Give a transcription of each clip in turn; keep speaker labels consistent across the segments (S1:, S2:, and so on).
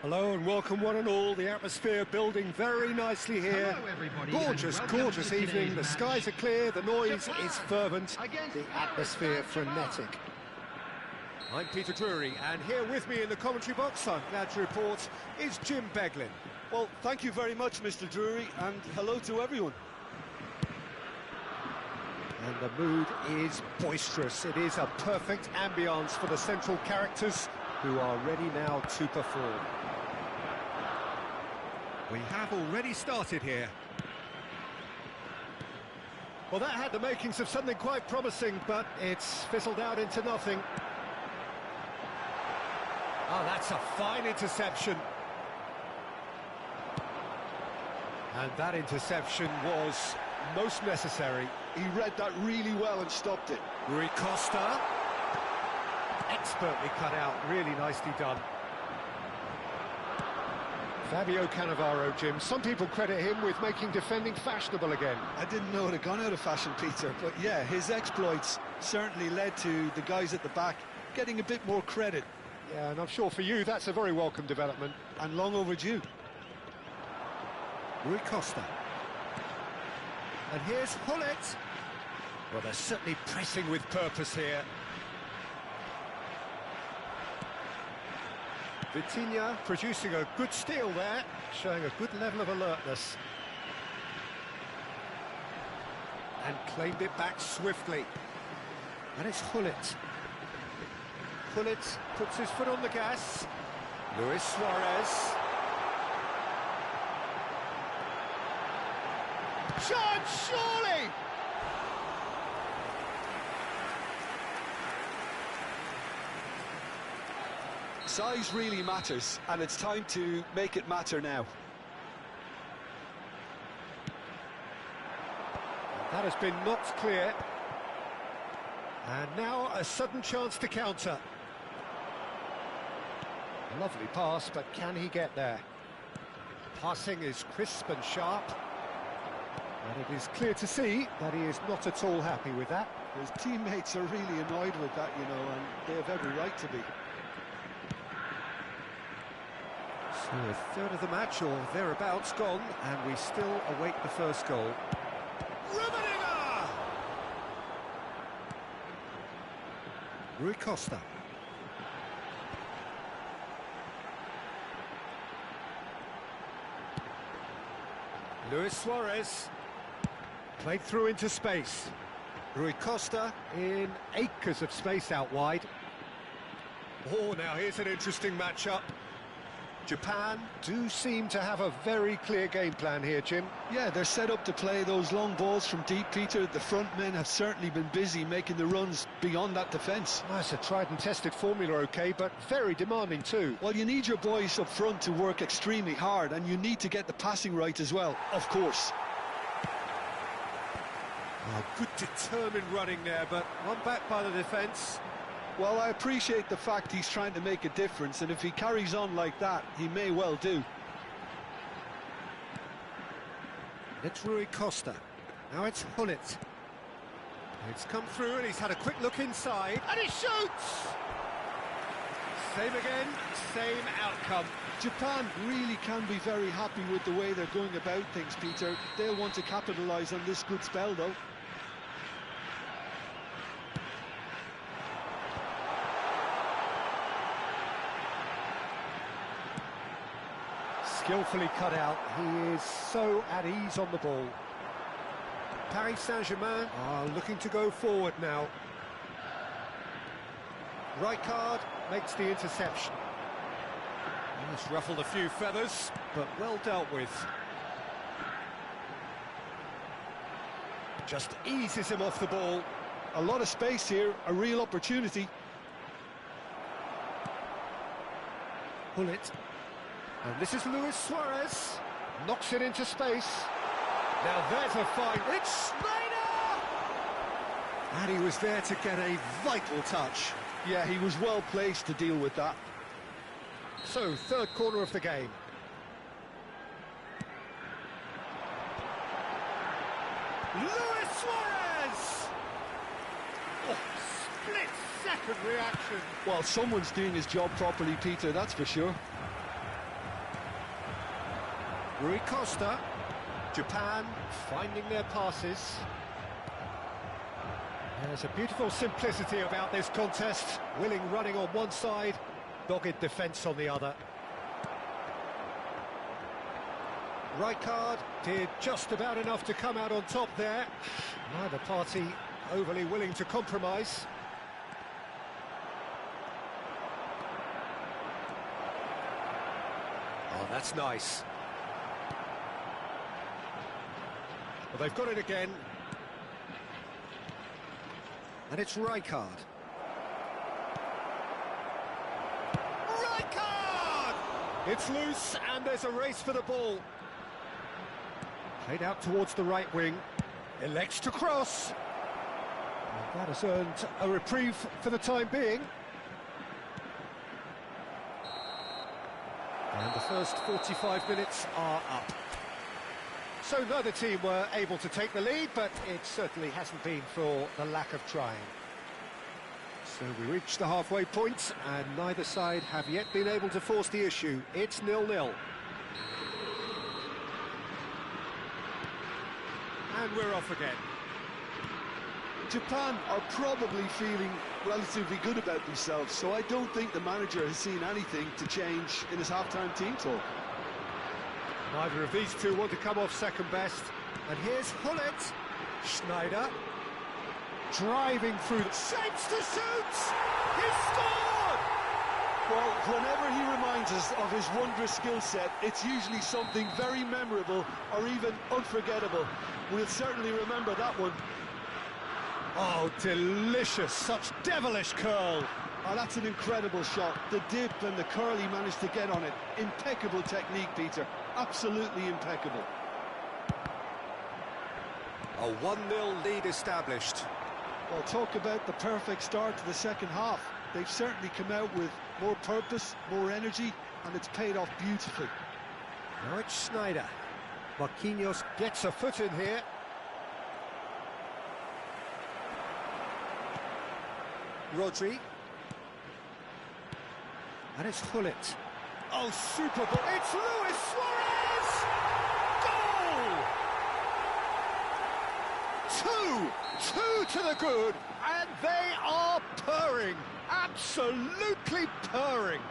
S1: Hello and welcome one and all. The atmosphere building very nicely here.
S2: Hello everybody,
S1: Gorgeous,
S2: and welcome
S1: gorgeous
S2: to
S1: evening.
S2: today's
S1: The
S2: match.
S1: skies are clear, the noise
S2: Japan
S1: is fervent,
S2: against
S1: the atmosphere
S2: Japan.
S1: frenetic. I'm Peter Drury, and here with me in the commentary box, I'm glad to report, is Jim Beglin.
S3: Well, thank you very much, Mr. Drury, and hello to everyone.
S1: And the mood is boisterous. It is a perfect ambience for the central characters who are ready now to perform. We have already started here. Well, that had the makings of something quite promising, but it's fizzled out into nothing. Oh, that's a fine interception. And that interception was most necessary.
S3: He read that really well and stopped it.
S1: Rui Costa. Expertly cut out, really nicely done. Fabio Cannavaro, Jim. Some people credit him with making defending fashionable again.
S3: I didn't know it had gone out of fashion, Peter, but yeah, his exploits certainly led to the guys at the back getting a bit more credit.
S1: Yeah, and I'm sure for you that's a very welcome development.
S3: And long overdue.
S1: Rui Costa. And here's Hullet. Well, they're certainly pressing with purpose here. Vitinha producing a good steal there, showing a good level of alertness. And claimed it back swiftly. And it's Hullet. Hullet puts his foot on the gas. Luis Suarez. Chance, surely!
S3: Size really matters, and it's time to make it matter now.
S1: That has been knocked clear. And now a sudden chance to counter. Lovely pass, but can he get there? Passing is crisp and sharp. And it is clear to see that he is not at all happy with that.
S3: His teammates are really annoyed with that, you know, and they have every right to be.
S1: So a third of the match, or thereabouts, gone, and we still await the first goal. Rummenigge! Rui Costa. Luis Suarez. Played through into space. Rui Costa in acres of space out wide. Oh, now here's an interesting matchup. Japan do seem to have a very clear game plan here, Jim.
S3: Yeah, they're set up to play those long balls from deep, Peter. The front men have certainly been busy making the runs beyond that defence.
S1: Well, it's a tried and tested formula, OK, but very demanding too.
S3: Well, you need your boys up front to work extremely hard, and you need to get the passing right as well, of course.
S1: Oh, good determined running there, but one back by the defence.
S3: Well, I appreciate the fact he's trying to make a difference, and if he carries on like that, he may well do.
S1: It's Rui Costa. Now it's Hullet. It's come through and he's had a quick look inside, and he shoots! Same again, same outcome.
S3: Japan really can be very happy with the way they're going about things, Peter. They'll want to capitalise on this good spell, though.
S1: Skillfully cut out, he is so at ease on the ball. Paris Saint-Germain are looking to go forward now. Rijkaard makes the interception. It's ruffled a few feathers, but well dealt with. Just eases him off the ball.
S3: A lot of space here, a real opportunity.
S1: Hullet. And this is Luis Suarez. Knocks it into space. Now there's a fight. It's Schneider! And he was there to get a vital touch.
S3: Yeah, he was well placed to deal with that.
S1: So, third corner of the game. Luis Suarez! Oh, split-second reaction.
S3: Well, someone's doing his job properly, Peter, that's for sure.
S1: Rui Costa. Japan finding their passes. There's a beautiful simplicity about this contest. Willing running on one side, dogged defence on the other. Rijkaard did just about enough to come out on top there. Neither party overly willing to compromise. Oh, that's nice. Well, they've got it again. And it's Rijkaard. Rijkaard! It's loose, and there's a race for the ball. Played out towards the right wing. Elects to cross. And that has earned a reprieve for the time being. And the first 45 minutes are up. So neither team were able to take the lead, but it certainly hasn't been for the lack of trying. So we reach the halfway point, and neither side have yet been able to force the issue. It's 0-0. And we're off again.
S3: Japan are probably feeling relatively good about themselves, so I don't think the manager has seen anything to change in his half-time team talk.
S1: Neither of these two want to come off second best. And here's Hullet. Schneider. Driving through the shapes to shoot! He scored!
S3: Well, whenever he reminds us of his wondrous skill set, it's usually something very memorable or even unforgettable. We'll certainly remember that one.
S1: Oh, delicious, such devilish curl.
S3: Oh, that's an incredible shot. The dip and the curl he managed to get on it. Impeccable technique, Peter. Absolutely impeccable.
S1: A 1-0 lead established.
S3: Well, talk about the perfect start to the second half. They've certainly come out with more purpose, more energy, and it's paid off beautifully.
S1: Now it's Schneider. Marquinhos gets a foot in here. Rodri. And it's Hullet. Oh, super ball. It's Luis Suarez! Goal! Two to the good, and they are purring. Absolutely purring.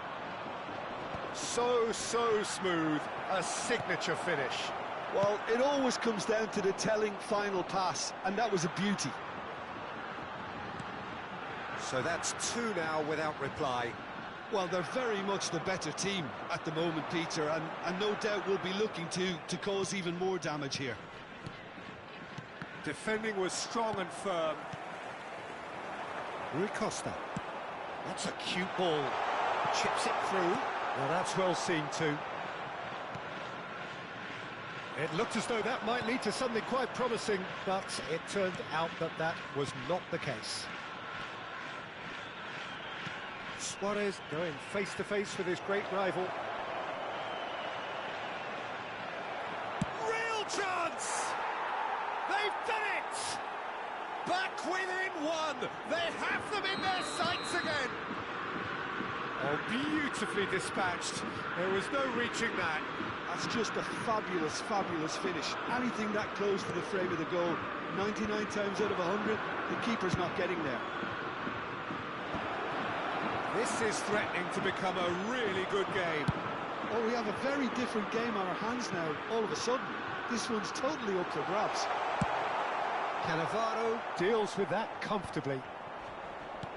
S1: So smooth. A signature finish.
S3: Well, it always comes down to the telling final pass, and that was a beauty.
S1: So that's two now without reply.
S3: Well, they're very much the better team at the moment, Peter, and no doubt will be looking to cause even more damage here.
S1: Defending was strong and firm. Rui Costa. That's a cute ball. Chips it through. Well, that's well seen too. It looked as though that might lead to something quite promising, but it turned out that that was not the case. Suarez going face-to-face with his great rival. Real chance! They've done it! Back within one! They have them in their sights again! Oh, beautifully dispatched. There was no reaching that.
S3: That's just a fabulous, fabulous finish. Anything that close to the frame of the goal, 99 times out of 100, the keeper's not getting there.
S1: This is threatening to become a really good game.
S3: Oh, we have a very different game on our hands now, all of a sudden. This one's totally up for grabs.
S1: Cannavaro deals with that comfortably.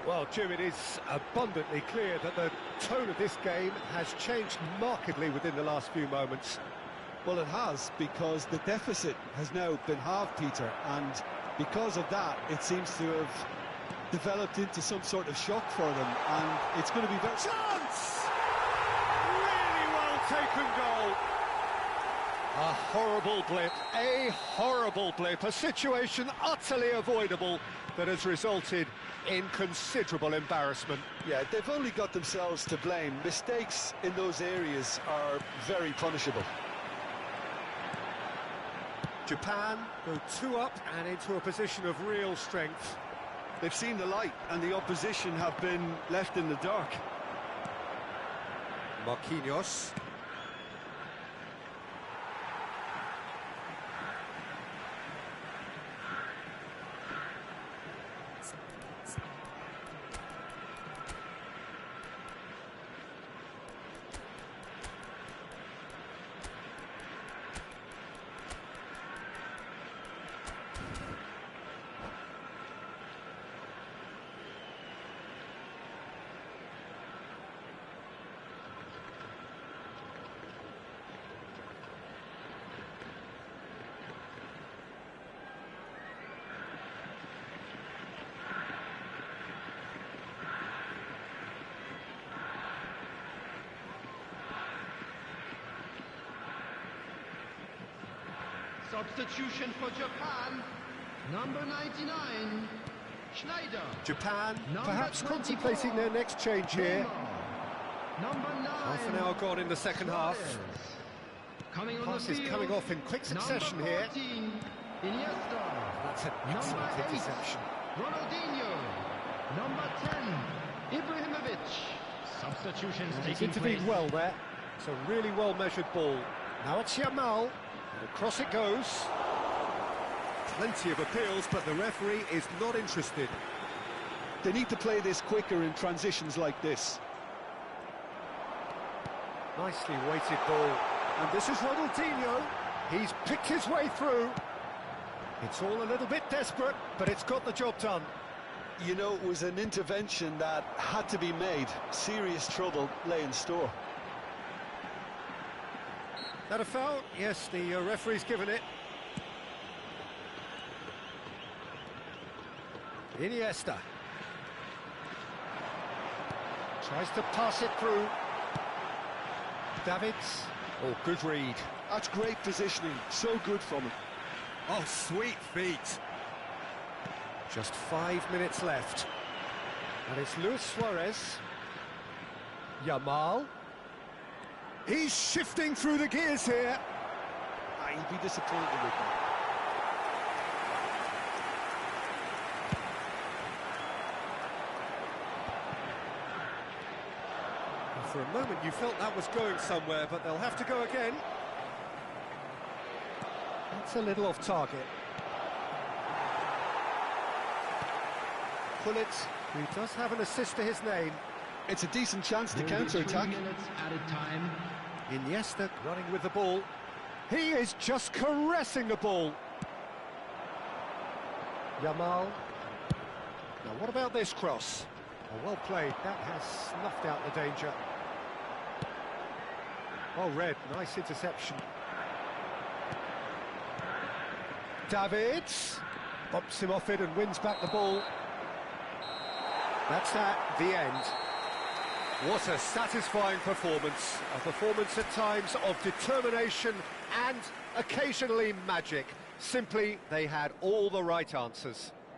S1: Well, Jim, it is abundantly clear that the tone of this game has changed markedly within the last few moments.
S3: Well, it has, because the deficit has now been halved, Peter, and because of that, it seems to have developed into some sort of shock for them, and it's going to be very...
S1: Chance! Really well taken goal. A horrible blip, a situation utterly avoidable that has resulted in considerable embarrassment.
S3: Yeah, they've only got themselves to blame. Mistakes in those areas are very punishable.
S1: Japan go 2 up and into a position of real strength.
S3: They've seen the light, and the opposition have been left in the dark.
S1: Marquinhos.
S2: Substitution for Japan, number 99, Schneider.
S1: Japan
S2: Number
S1: perhaps
S2: 24,
S1: contemplating their next change here.
S2: Neymar. Number 9,
S1: Half an hour gone in the second half.
S2: Suarez. Coming on the
S1: Passes
S2: field,
S1: coming off in quick succession
S2: number
S1: here.
S2: 14, Iniesta.
S1: That's an excellent
S2: Number 8,
S1: interception.
S2: Ronaldinho. Number 10, Ibrahimovic. Substitutions
S1: He's
S2: taking
S1: intervened
S2: place.
S1: well there. It's a really well-measured ball. Now it's Yamal. And across it goes. Plenty of appeals, but the referee is not interested.
S3: They need to play this quicker in transitions like this.
S1: Nicely weighted ball. And this is Ronaldinho. He's picked his way through. It's all a little bit desperate, but it's got the job done.
S3: You know, it was an intervention that had to be made. Serious trouble lay in store.
S1: That a foul? Yes, the referee's given it. Iniesta. Tries to pass it through. Davids. Oh, good read.
S3: That's great positioning. So good from him.
S1: Oh, sweet feet. Just 5 minutes left. And it's Luis Suarez. Yamal. He's shifting through the gears here.
S3: He'd be disappointed with that.
S1: And for a moment you felt that was going somewhere, but they'll have to go again. That's a little off target. Pulitz, who does have an assist to his name.
S3: It's a decent chance to
S2: There will be
S3: counter-attack.
S2: 3 minutes added time.
S1: Iniesta running with the ball. He is just caressing the ball. Yamal. Now what about this cross? Oh, well played. That has snuffed out the danger. Oh, Red, nice interception. Davids bumps him off it and wins back the ball. That's that, the end. What a satisfying performance. A performance at times of determination and occasionally magic. Simply, they had all the right answers.